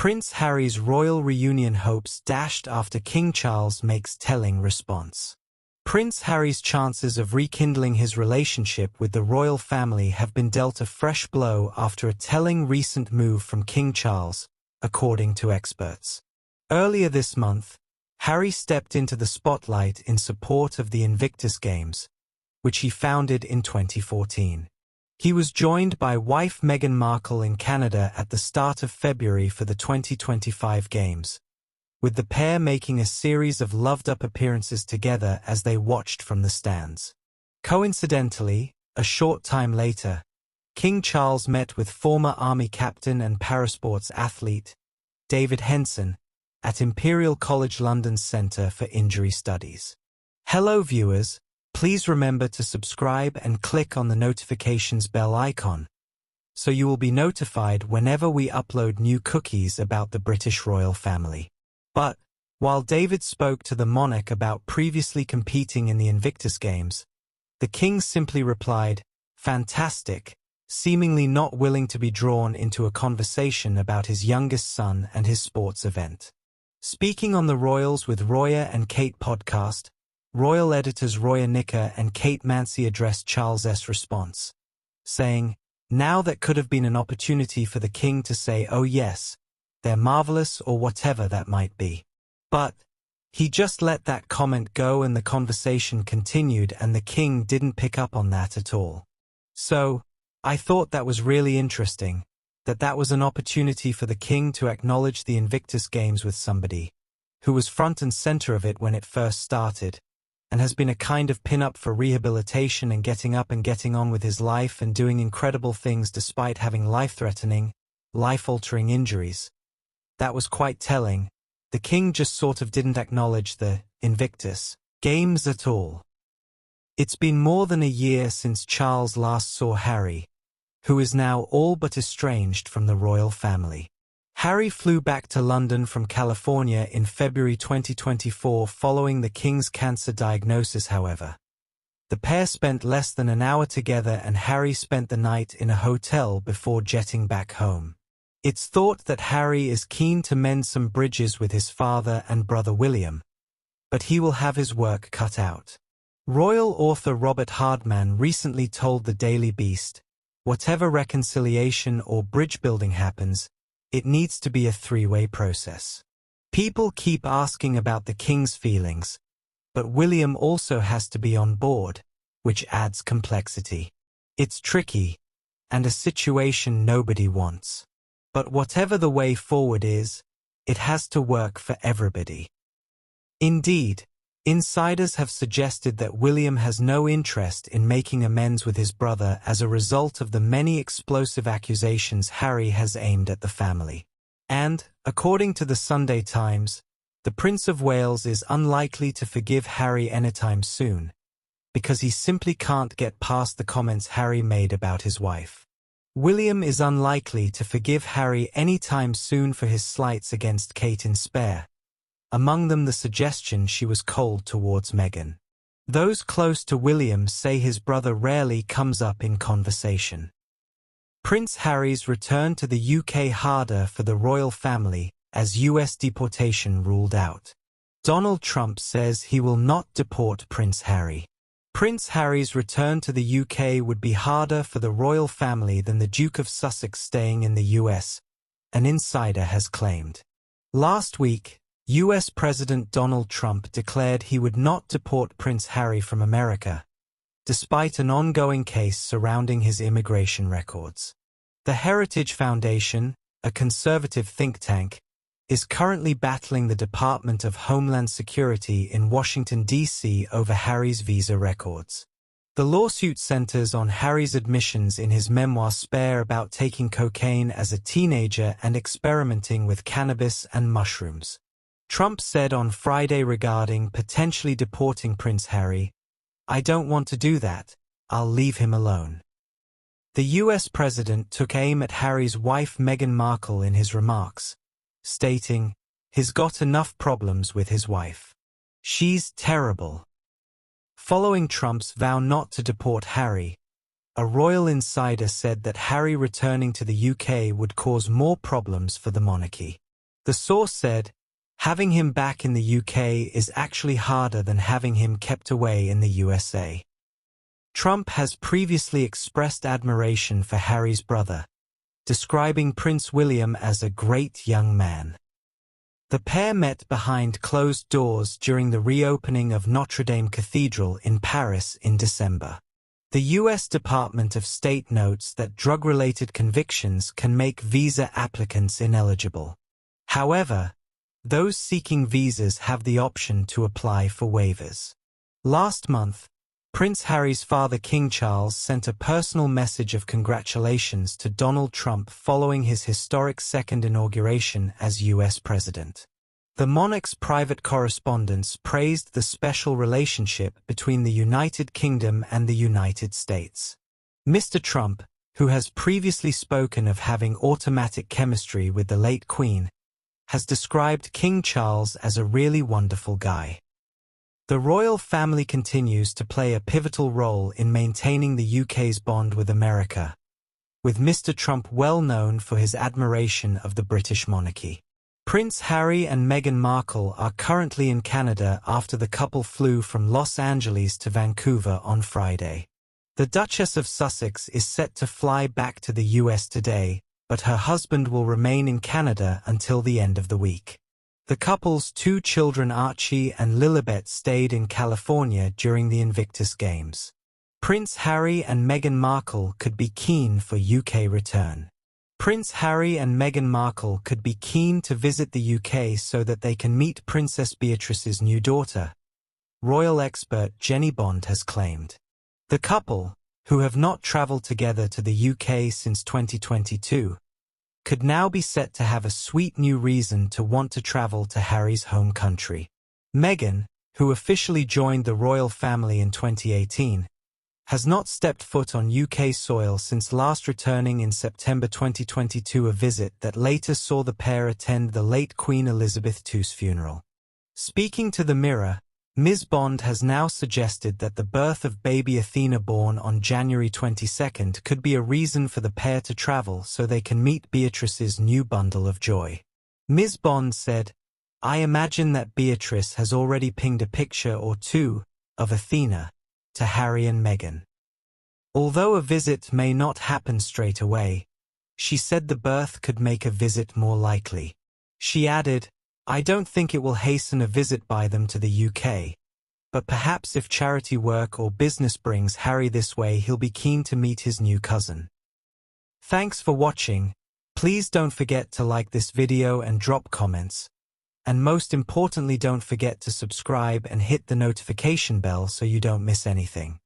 Prince Harry's royal reunion hopes dashed after King Charles makes telling response. Prince Harry's chances of rekindling his relationship with the royal family have been dealt a fresh blow after a telling recent move from King Charles, according to experts. Earlier this month, Harry stepped into the spotlight in support of the Invictus Games, which he founded in 2014. He was joined by wife Meghan Markle in Canada at the start of February for the 2025 Games, with the pair making a series of loved-up appearances together as they watched from the stands. Coincidentally, a short time later, King Charles met with former Army captain and parasports athlete David Henson at Imperial College London's Centre for Injury Studies. Hello viewers, please remember to subscribe and click on the notifications bell icon, so you will be notified whenever we upload new cookies about the British royal family. But, while David spoke to the monarch about previously competing in the Invictus Games, the king simply replied, "Fantastic," seemingly not willing to be drawn into a conversation about his youngest son and his sports event. Speaking on the Royals with Roya and Kate podcast, royal editors Roya Nicker and Kate Mancy addressed Charles's response, saying, "Now that could have been an opportunity for the king to say, oh yes, they're marvelous or whatever that might be. But he just let that comment go and the conversation continued and the king didn't pick up on that at all. So, I thought that was really interesting, that was an opportunity for the king to acknowledge the Invictus Games with somebody who was front and center of it when it first started, and has been a kind of pin-up for rehabilitation and getting up and getting on with his life and doing incredible things despite having life-threatening, life-altering injuries. That was quite telling. The king just sort of didn't acknowledge the Invictus Games at all." It's been more than a year since Charles last saw Harry, who is now all but estranged from the royal family. Harry flew back to London from California in February 2024 following the king's cancer diagnosis, however. The pair spent less than an hour together and Harry spent the night in a hotel before jetting back home. It's thought that Harry is keen to mend some bridges with his father and brother William, but he will have his work cut out. Royal author Robert Hardman recently told the Daily Beast, "Whatever reconciliation or bridge building happens, it needs to be a three-way process. People keep asking about the king's feelings, but William also has to be on board, which adds complexity. It's tricky, and a situation nobody wants. But whatever the way forward is, it has to work for everybody." Indeed, insiders have suggested that William has no interest in making amends with his brother as a result of the many explosive accusations Harry has aimed at the family. And, according to the Sunday Times, the Prince of Wales is unlikely to forgive Harry anytime soon, because he simply can't get past the comments Harry made about his wife. William is unlikely to forgive Harry anytime soon for his slights against Kate in Spare, among them the suggestion she was cold towards Meghan. Those close to William say his brother rarely comes up in conversation. Prince Harry's return to the UK harder for the royal family as US deportation ruled out. Donald Trump says he will not deport Prince Harry. Prince Harry's return to the UK would be harder for the royal family than the Duke of Sussex staying in the US, an insider has claimed. Last week, US President Donald Trump declared he would not deport Prince Harry from America, despite an ongoing case surrounding his immigration records. The Heritage Foundation, a conservative think tank, is currently battling the Department of Homeland Security in Washington, D.C. over Harry's visa records. The lawsuit centers on Harry's admissions in his memoir Spare about taking cocaine as a teenager and experimenting with cannabis and mushrooms. Trump said on Friday regarding potentially deporting Prince Harry, "I don't want to do that, I'll leave him alone." The US president took aim at Harry's wife Meghan Markle in his remarks, stating, "He's got enough problems with his wife. She's terrible." Following Trump's vow not to deport Harry, a royal insider said that Harry returning to the UK would cause more problems for the monarchy. The source said, "Having him back in the UK is actually harder than having him kept away in the USA." Trump has previously expressed admiration for Harry's brother, describing Prince William as a great young man. The pair met behind closed doors during the reopening of Notre Dame Cathedral in Paris in December. The U.S. Department of State notes that drug-related convictions can make visa applicants ineligible. However, those seeking visas have the option to apply for waivers. Last month, Prince Harry's father King Charles sent a personal message of congratulations to Donald Trump following his historic second inauguration as U.S. president. The monarch's private correspondence praised the special relationship between the United Kingdom and the United States. Mr. Trump, who has previously spoken of having automatic chemistry with the late Queen, has described King Charles as a really wonderful guy. The royal family continues to play a pivotal role in maintaining the UK's bond with America, with Mr. Trump well known for his admiration of the British monarchy. Prince Harry and Meghan Markle are currently in Canada after the couple flew from Los Angeles to Vancouver on Friday. The Duchess of Sussex is set to fly back to the US today, but her husband will remain in Canada until the end of the week. The couple's two children Archie and Lilibet stayed in California during the Invictus Games. Prince Harry and Meghan Markle could be keen for UK return. Prince Harry and Meghan Markle could be keen to visit the UK so that they can meet Princess Beatrice's new daughter, royal expert Jenny Bond has claimed. The couple, who have not travelled together to the UK since 2022, could now be set to have a sweet new reason to want to travel to Harry's home country. Meghan, who officially joined the royal family in 2018, has not stepped foot on UK soil since last returning in September 2022, a visit that later saw the pair attend the late Queen Elizabeth II's funeral. Speaking to The Mirror, Ms. Bond has now suggested that the birth of baby Athena born on January 22 could be a reason for the pair to travel so they can meet Beatrice's new bundle of joy. Ms. Bond said, "I imagine that Beatrice has already pinged a picture or two of Athena to Harry and Meghan. Although a visit may not happen straight away, she said the birth could make a visit more likely." She added, "I don't think it will hasten a visit by them to the UK, but perhaps if charity work or business brings Harry this way, he'll be keen to meet his new cousin." Thanks for watching. Please don't forget to like this video and drop comments. And most importantly, don't forget to subscribe and hit the notification bell so you don't miss anything.